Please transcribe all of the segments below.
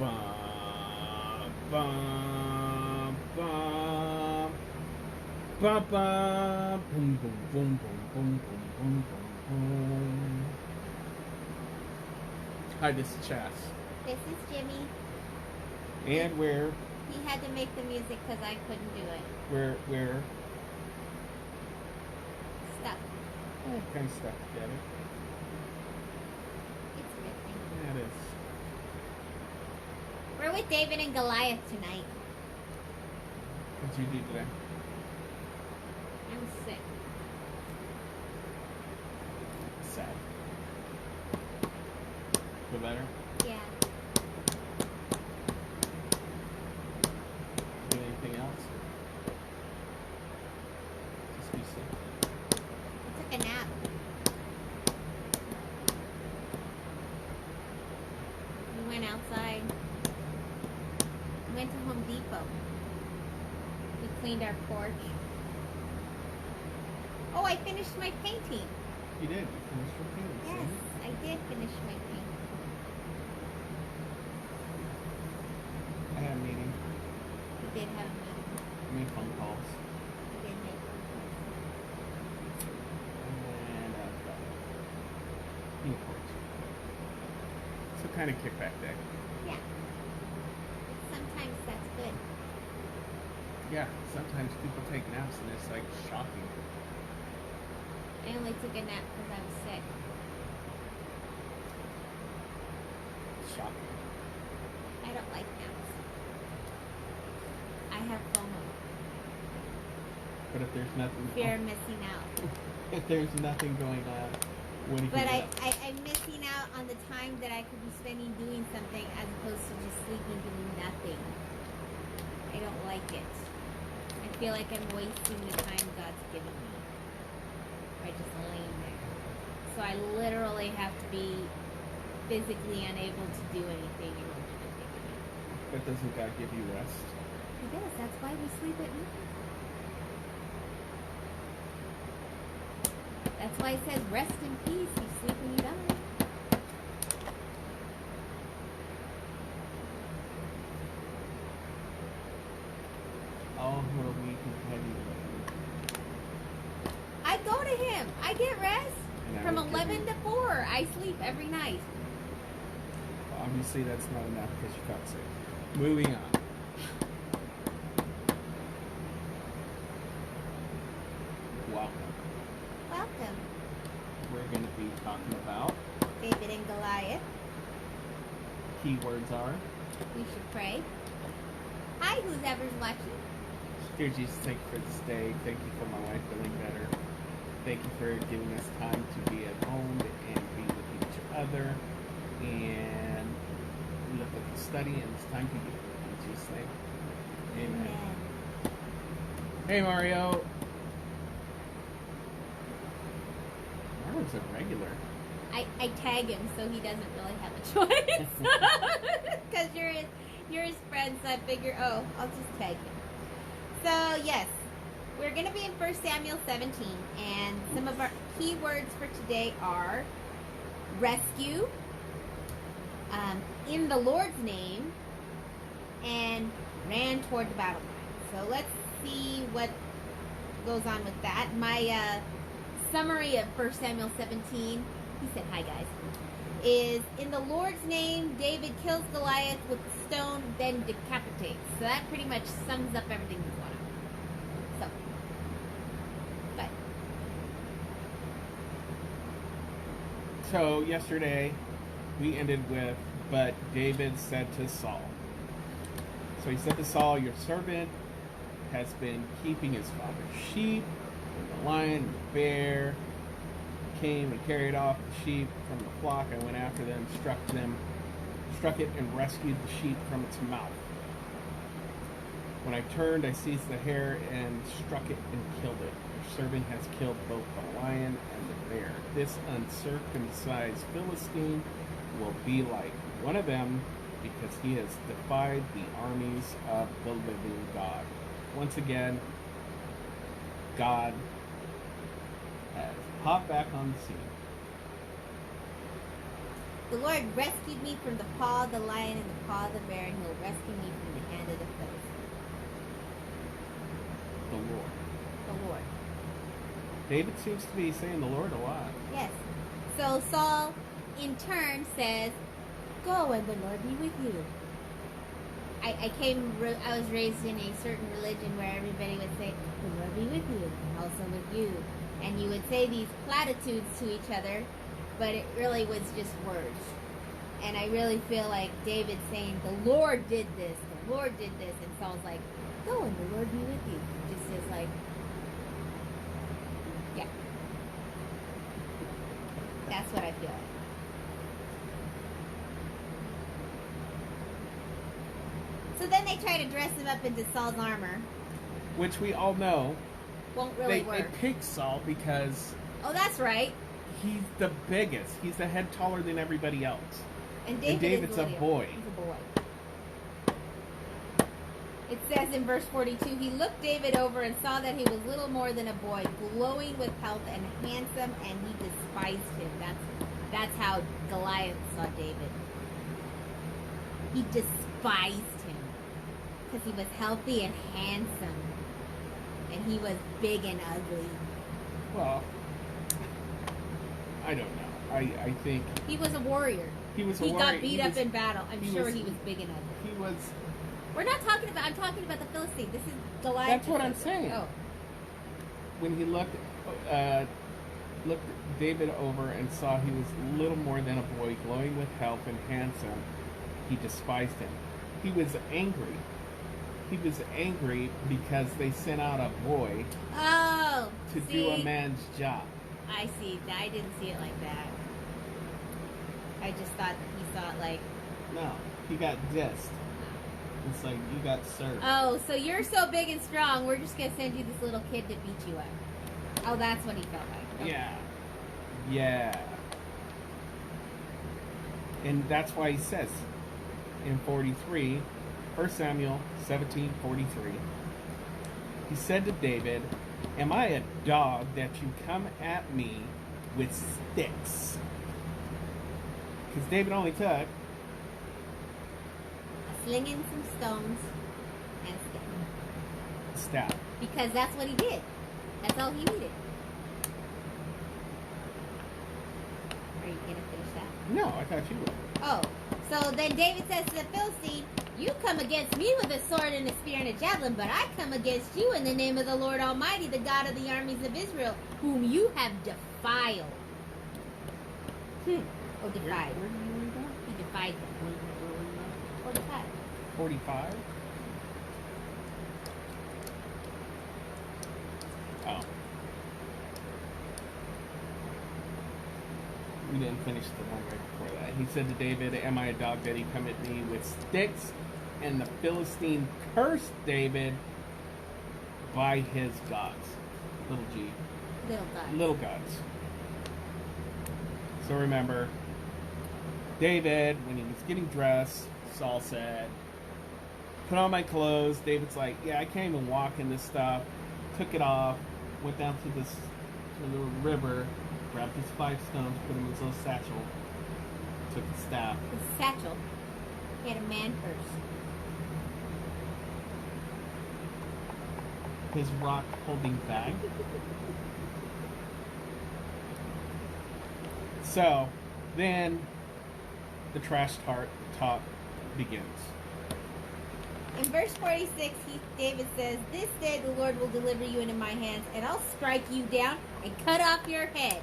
Bum, bum, bum. Bum, bum. Boom, boom, boom, boom, boom, boom, boom, boom. Hi, this is Chas. This is Jimmy. And we're... He had to make the music because I couldn't do it. We're... Stuck. kind of stuck together. It's a good thing. Yeah, it is. We're with David and Goliath tonight. What did you do today? I'm sick. Sad. Feel better? Yeah. Do anything else? Just be sick. I took a nap. We went outside. We went to Home Depot. We cleaned our porch. Oh, I finished my painting. You did. You finished your painting. Yes, I did finish my painting. I had a meeting. We did have a meeting. I made phone calls. We did make phone calls. And imports. So kind of kickback day. Yeah. Sometimes that's good. Yeah, sometimes people take naps and it's like shocking. I only took a nap because I was sick. Shocking. I don't like naps. I have FOMO. But if there's nothing, Fear of missing out. if there's nothing going on, when do you But get up? I'm missing out on the time that I could be spending doing something as opposed to just sleeping doing nothing. I don't like it. I feel like I'm wasting the time God's given me by just laying there. So I literally have to be physically unable to do anything in order to take a nap. But doesn't God give you rest? He does. That's why we sleep at night. That's why it says rest in peace. You sleep when you die. All who are weak and heavy laden. I go to him. I get rest. And I From will give 11 you- to 4, I sleep every night. Obviously, that's not enough because you felt sick. Moving on. Welcome. Welcome, We're going to be talking about David and Goliath. keywords are. We should pray. Hi, who's ever's watching. Dear Jesus, thank you for this day. Thank you for my wife feeling better. Thank you for giving us time to be at home and be with each other and look at the study and it's time to get in Jesus' name. Amen. Hey Mario. Mario's a regular. I tag him so he doesn't really have a choice. Because you're his friend, so I figure, oh, I'll just tag him. So, yes, we're going to be in 1 Samuel 17, and some of our key words for today are rescue, in the Lord's name, and ran toward the battle line. So let's see what goes on with that. My summary of 1 Samuel 17, he said, hi guys, is in the Lord's name, David kills Goliath with the stone, then decapitates. So that pretty much sums up everything we want. So, but So yesterday we ended with, but David said to Saul. So he said to Saul, your servant has been keeping his father's sheep, and the lion and the bear came and carried off the sheep from the flock. I went after them, struck it and rescued the sheep from its mouth. When I turned, I seized the hare and struck it and killed it. Your servant has killed both the lion and the bear. This uncircumcised Philistine will be like one of them because he has defied the armies of the living God. Once again, God has popped back on the scene. The Lord rescued me from the paw of the lion and the paw of the bear, and he'll rescue me from the hand of the Philistine. The Lord. The Lord. David seems to be saying the Lord a lot. Yes. So Saul, in turn, says, "Go and the Lord be with you." I was raised in a certain religion where everybody would say, "The Lord be with you," and also with you. And you would say these platitudes to each other, but it really was just words. And I really feel like David's saying, "The Lord did this, the Lord did this," and Saul's like, "Go and the Lord be with you." Just as like, yeah. That's what I feel like. So then they try to dress him up into Saul's armor. Which we all know Won't really work. They picked Saul because Oh, that's right. he's the biggest. He's a head taller than everybody else. And David's is a really boy. He's a boy. It says in verse 42, he looked David over and saw that he was little more than a boy, glowing with health and handsome, and he despised him. That's how Goliath saw David. He despised him because he was healthy and handsome, and he was big and ugly. Well, I don't know. I think He was a warrior. he was a He warrior. got beat up in battle. I'm he sure was- he was big and ugly. He was. We're not talking about. I'm talking about the Philistine. This is Goliath. That's the what I'm Philistine. saying. Oh, When he looked David over and saw he was little more than a boy, glowing with health and handsome, he despised him. He was angry. He was angry because they sent out a boy oh. to see? do a man's job. I see. I didn't see it like that. I just thought he saw it like. No, he got dissed. It's like you got served. Oh, so you're so big and strong. We're just gonna send you this little kid to beat you up. Oh, that's what he felt like. Okay. Yeah. And that's why he says in 43, 1 Samuel 17:43, he said to David, "Am I a dog that you come at me with sticks?" Because David only took A sling and some stones and a stick. staff. Because that's what he did. That's all he needed. Are you gonna finish that? No, I thought you would. Oh, so then David says to the Philistine, "You come against me with a sword and a spear and a javelin, but I come against you in the name of the Lord Almighty, the God of the armies of Israel, whom you have defiled." Oh, defied. Where did you read that? He defied them. Where were you at? 45. 45? Oh. We didn't finish the one right before that. He said to David, "Am I a dog that he come at me with sticks?" And the Philistine cursed David by his gods. Little g. Little God. Little gods. So remember, David, when he was getting dressed, Saul said, "Put on my clothes." David's like, "Yeah, I can't even walk in this stuff." Took it off, went down to the river, grabbed his 5 stones, put them in his little satchel, took the staff. His satchel. He had a man purse. His rock holding bag. So, then the trash talk begins. In verse 46, David says, "This day the Lord will deliver you into my hands, and I'll strike you down and cut off your head."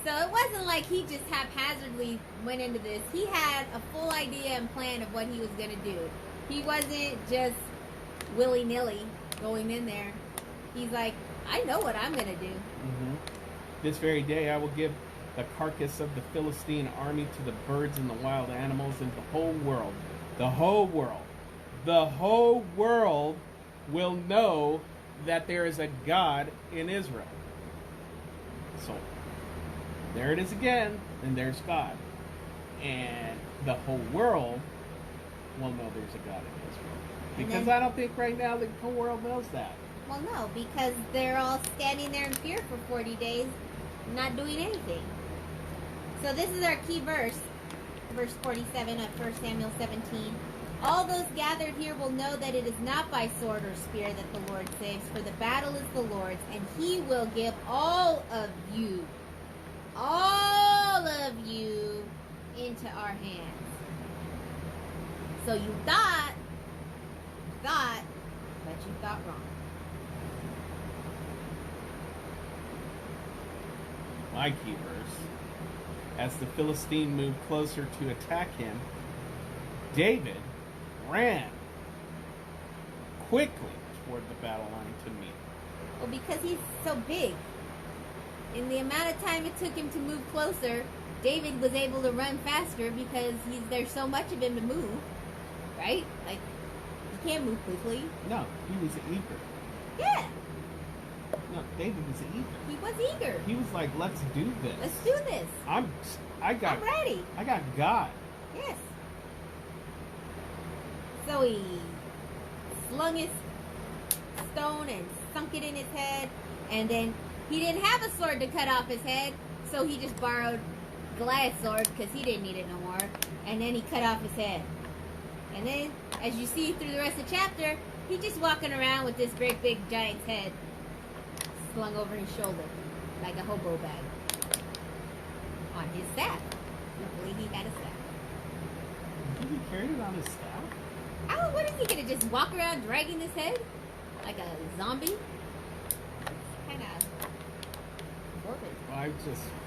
So it wasn't like he just haphazardly went into this. He had a full idea and plan of what he was going to do. He wasn't just willy-nilly going in there. He's like, "I know what I'm going to do." This very day I will give the carcass of the Philistine army to the birds and the wild animals, and the whole world will know that there is a God in Israel. So there it is again, and there's God. And the whole world will know there's a God in Israel. Because I don't think right now the whole world knows that. Well, no, because they're all standing there in fear for 40 days, not doing anything. So this is our key verse. verse 47 of 1 Samuel 17. All those gathered here will know that it is not by sword or spear that the Lord saves, for the battle is the Lord's, and he will give all of you, into our hands. So you thought, but you thought wrong. My key verse. As the Philistine moved closer to attack him, David ran quickly toward the battle line to meet. Well, because he's so big. In the amount of time it took him to move closer, David was able to run faster because there's so much of him to move, right? Like, he can't move quickly. No, he was eager. Yeah. No, David was eager. He was eager. He was like, let's do this. Let's do this. I'm ready. I got God. Yes. So he slung his stone and sunk it in his head, and then he didn't have a sword to cut off his head, so he just borrowed Goliath's sword because he didn't need it no more, and then he cut off his head. And then, as you see through the rest of the chapter, he's just walking around with this great big giant's head slung over his shoulder like a hobo bag on his staff. Luckily, he had a staff. Did he carry it on his staff? What is he gonna just walk around dragging his head like a zombie? Kind of morbid. Well,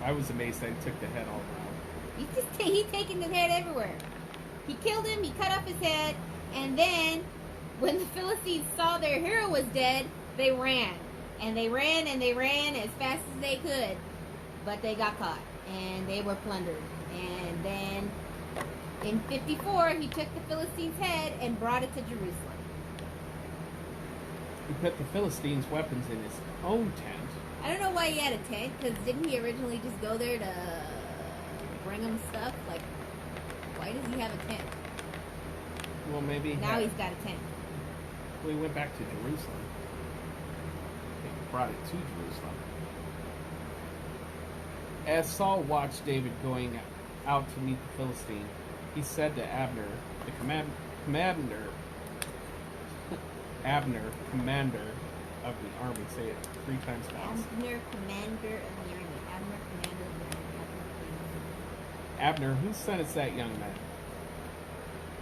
I was amazed that he took the head all around. He's taking his head everywhere. He killed him. He cut off his head, and then when the Philistines saw their hero was dead, they ran. And they ran and they ran as fast as they could, but they got caught and they were plundered. And then in 54, he took the Philistines' head and brought it to Jerusalem. He put the Philistines' weapons in his own tent. I don't know why he had a tent, because didn't he originally just go there to bring them stuff? Like, why does he have a tent? Well, maybe now he's got a tent. Well, he went back to Jerusalem. Brought it to Jerusalem. As Saul watched David going out to meet the Philistine, he said to Abner, the commander of the army, say it 3 times fast. Abner, commander of the army. Abner, commander of the army. Abner, whose son is that young man?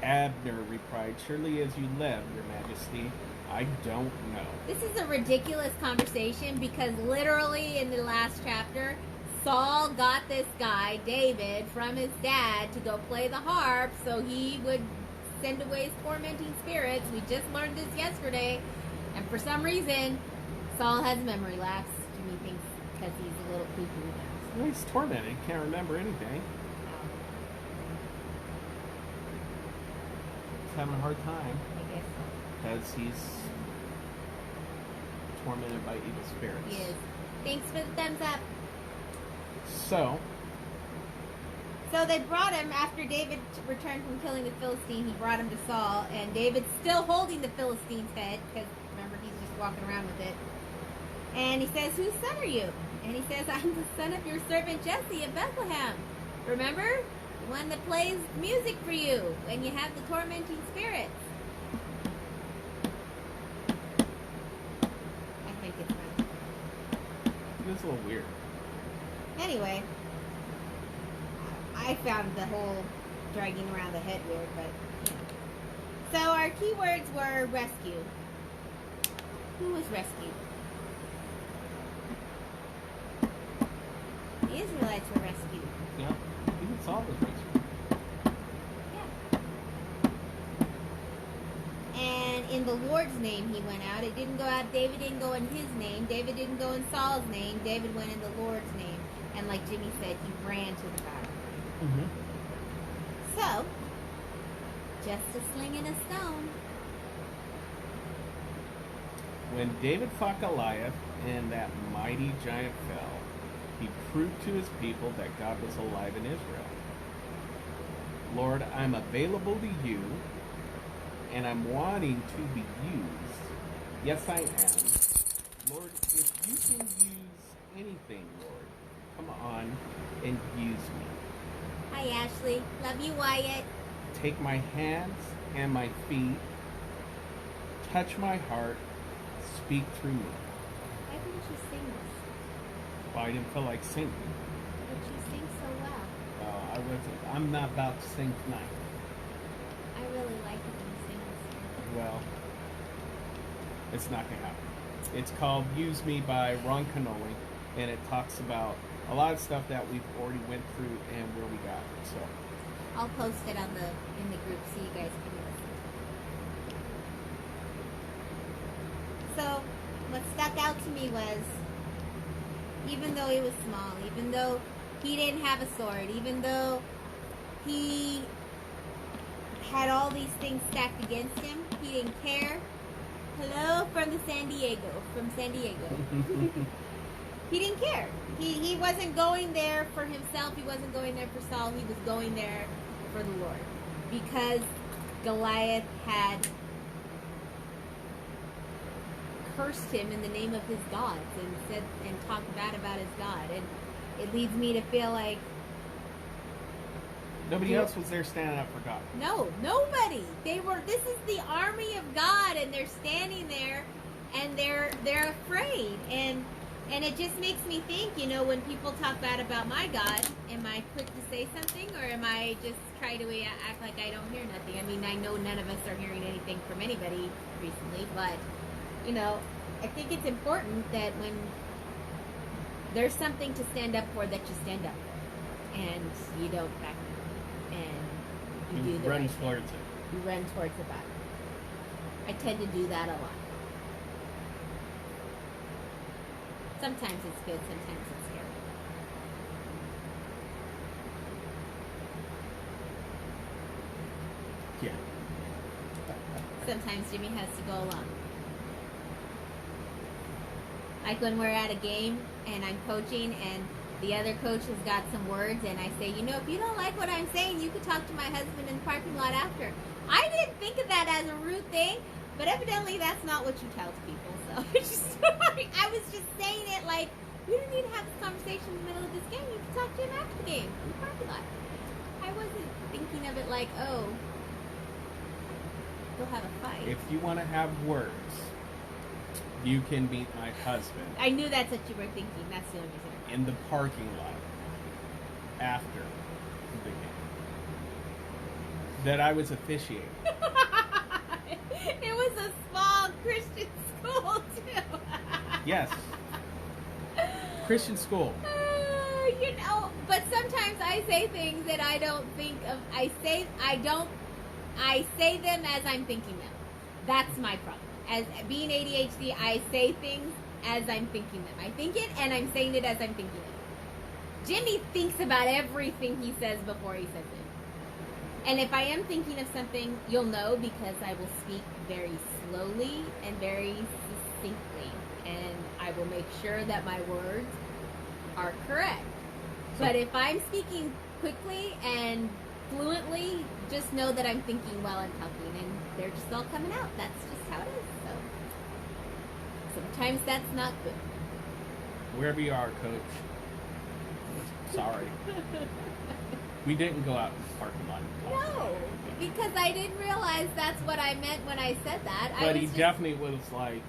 Abner replied, surely as you live, your majesty, I don't know. This is a ridiculous conversation because literally in the last chapter, Saul got this guy, David, from his dad to go play the harp so he would send away his tormenting spirits. We just learned this yesterday. And for some reason, Saul has memory lapse. Jimmy thinks because he's a little cuckoo now. Well, he's tormented. He can't remember anything. He's having a hard time. I guess so. Because he's tormented by evil spirits. He is. Thanks for the thumbs up. So they brought him, after David returned from killing the Philistine, he brought him to Saul, and David's still holding the Philistine's head, because remember, he's just walking around with it. And he says, whose son are you? And he says, I'm the son of your servant Jesse of Bethlehem. Remember? The one that plays music for you when you have the tormenting spirits. I think it's fun. it's a little weird. Anyway, I found the whole dragging around the head weird, but you know. So our keywords were rescue. Who was rescued? The Israelites were rescued. Yeah, even Saul was rescued. Yeah. And in the Lord's name he went out. It didn't go out. David didn't go in his name. David didn't go in Saul's name. David went in the Lord's name. And like Jimmy said, he ran to the battle. Mm-hmm. So, just a sling and a stone. When David fought Goliath and that mighty giant fell, he proved to his people that God was alive in Israel. Lord, I'm available to you, and I'm wanting to be used. Yes, I am. Lord, if you can use anything, Lord, come on and use me. Hi, Ashley. Love you, Wyatt. Take my hands and my feet, touch my heart, speak through me. Why didn't you sing this? Well, I didn't feel like singing. But you sing so well. I'm not about to sing tonight. I really like it when you sing this. Well, it's not going to happen. It's called Use Me by Ron Canoli, and it talks about a lot of stuff that we've already went through and where we got. So I'll post it in the group so you guys can listen. So what stuck out to me was, even though he was small, even though he didn't have a sword, even though he had all these things stacked against him, he didn't care. Hello from San Diego. He didn't care. He wasn't going there for himself. He wasn't going there for Saul. He was going there for the Lord. Because Goliath had cursed him in the name of his gods and said and talked bad about his God. And it leads me to feel like nobody else was there standing up for God. no, nobody. This is the army of God, and they're standing there and they're afraid. And it just makes me think, when people talk bad about my God, am I quick to say something, or am I just try to act like I don't hear nothing? I mean, I know none of us are hearing anything from anybody recently, but, I think it's important that when there's something to stand up for, that you stand up for, and you don't back down, and you do the run right thing. towards it. You run towards the battle. I tend to do that a lot. Sometimes it's good, sometimes it's scary. Yeah. Sometimes Jimmy has to go along. Like when we're at a game and I'm coaching and the other coach has got some words and I say, if you don't like what I'm saying, you could talk to my husband in the parking lot after. I didn't think of that as a rude thing, but evidently that's not what you tell to people. So I was just saying it like, we don't need to have this conversation in the middle of this game. You can talk to him after the game in the parking lot. I wasn't thinking of it like, we'll have a fight. If you want to have words, you can beat my husband. I knew that's what you were thinking. That's the only reason. In the parking lot after the game that I was officiating. It was a small Christian school too. Yes. Christian school. But sometimes I say things that I don't think of. I say them as I'm thinking them. That's my problem. As being ADHD, I say things as I'm thinking them. I think it and I'm saying it as I'm thinking it. Jimmy thinks about everything he says before he says it. And if I am thinking of something, you'll know because I will speak very slowly and very succinctly. And I will make sure that my words are correct. But if I'm speaking quickly and fluently, just know that I'm thinking while I'm talking. And they're just all coming out. That's just how it is. So sometimes that's not good. Wherever you are, Coach. Sorry. We didn't go out in the parking lot. No, because I didn't realize that's what I meant when I said that. But he definitely was like...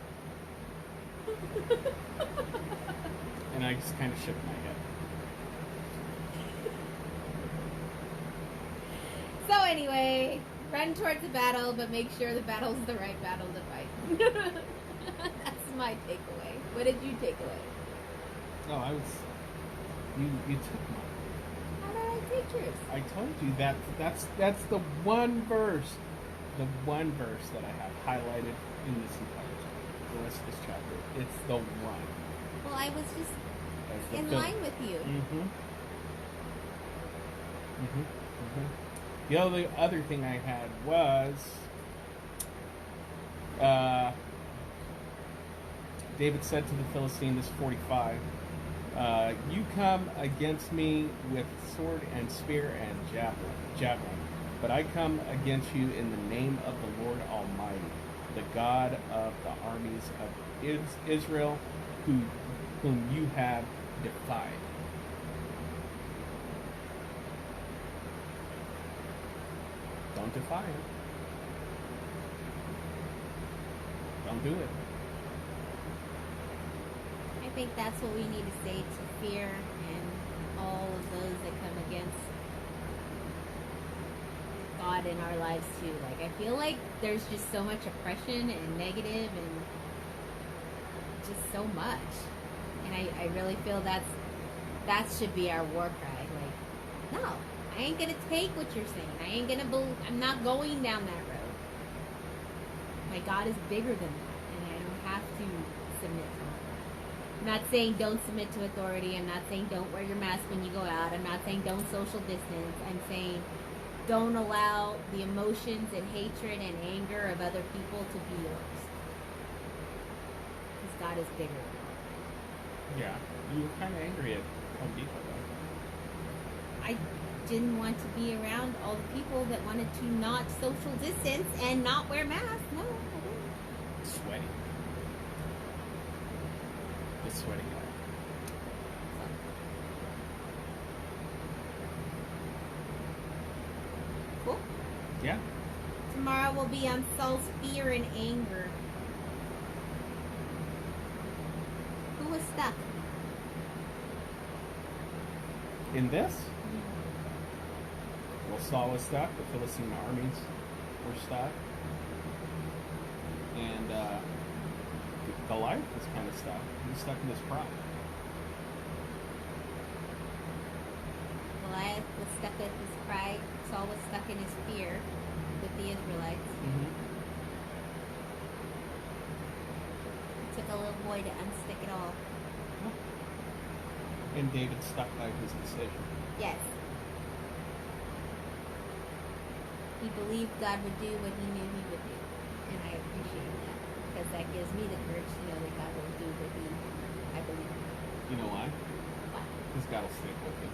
and I just kind of shook my head. So anyway, run towards the battle, but make sure the battle's the right battle to fight. That's my takeaway. What did you take away? No, I was... You took mine. How did I take yours? I told you that's the one verse that I have highlighted in this entire chapter, the rest of this chapter. It's the one. Well, I was just That's in the line with you. The other thing I had was David said to the Philistine, this 45, you come against me with sword and spear and javelin, but I come against you in the name of the Lord Almighty, the God of the armies of Israel, whom you have defied. Don't defy him. Don't do it. I think that's what we need to say to fear and all of those that come against God in our lives too. Like, I feel like there's just so much oppression and negative and just so much. And I really feel that should be our war cry. Like, no, I ain't gonna take what you're saying. I'm not going down that road. My God is bigger than that, and I don't have to submit to him. I'm not saying don't submit to authority. I'm not saying don't wear your mask when you go out. I'm not saying don't social distance. I'm saying don't allow the emotions and hatred and anger of other people to be yours. Because God is bigger. Yeah, you were kind of angry at Home Depot, though. I didn't want to be around all the people that wanted to not social distance and not wear masks. No, I didn't. Sweaty. The sweaty guy. Cool. Yeah. Tomorrow will be on Saul's fear and anger. Who was stuck? In this? Well, Saul was stuck. The Philistine armies were stuck. And Goliath was kind of stuck. He was stuck in his pride. Goliath was stuck with his pride. Saul was stuck in his fear with the Israelites. Mm-hmm. It took a little boy to unstick it all. And David stuck by his decision. Yes. He believed God would do what he knew he would do. And I appreciate that. Because that gives me the courage to know that God will do what I believe. You know why? Why? Because God will stick with him.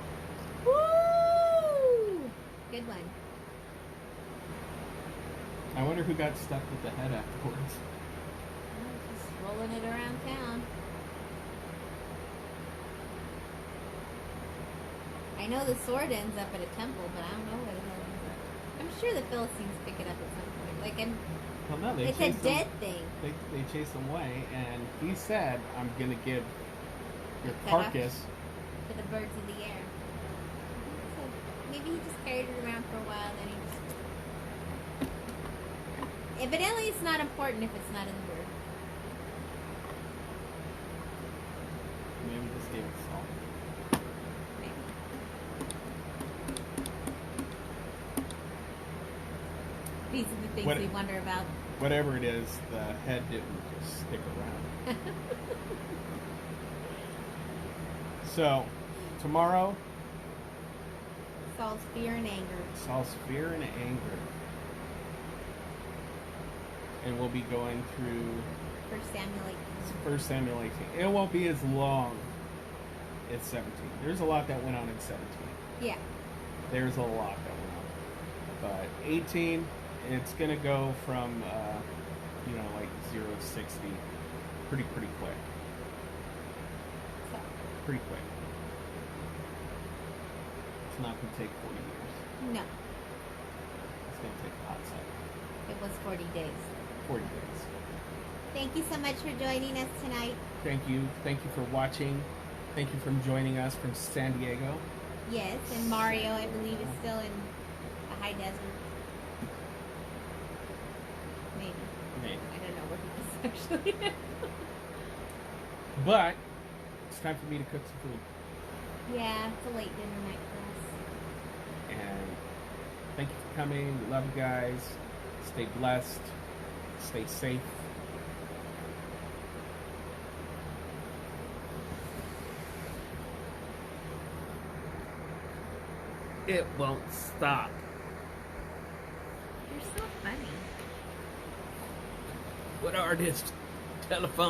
Woo! Good one. I wonder who got stuck with the head afterwards. Just rolling it around town. I know the sword ends up at a temple, but I don't know where the hell it ends up. I'm sure the Philistines pick it up at some point. Like, Well, no, they it's a chased dead him. thing. They chased him away, and he said, "I'm going to give your Cut off carcass." to the birds of the air. So maybe he just carried it around for a while, then he just... Evidently, it's not important if it's not in the word. Maybe just gave it to Saul. Maybe. These are the things What- we wonder about. Whatever it is, the head didn't just stick around. So, tomorrow, Saul's fear and anger. Saul's fear and anger. And we'll be going through 1 Samuel 18. 1 Samuel 18. It won't be as long as 17. There's a lot that went on in 17. Yeah. There's a lot that went on. But 18, it's going to go from, like 0 to 60 pretty quick. So, Pretty quick. It's not going to take 40 years. no. It's going to take a hot second. It was 40 days. 40 days. Thank you so much for joining us tonight. Thank you. Thank you for watching. Thank you for joining us from San Diego. Yes, and Mario, I believe, is still in the high desert. Maybe. Maybe. I don't know where he is actually. But it's time for me to cook some food. Yeah, it's a late dinner night for us. And thank you for coming. We love you guys. Stay blessed. Stay safe. It won't stop. You're so funny. What artist? Telephone.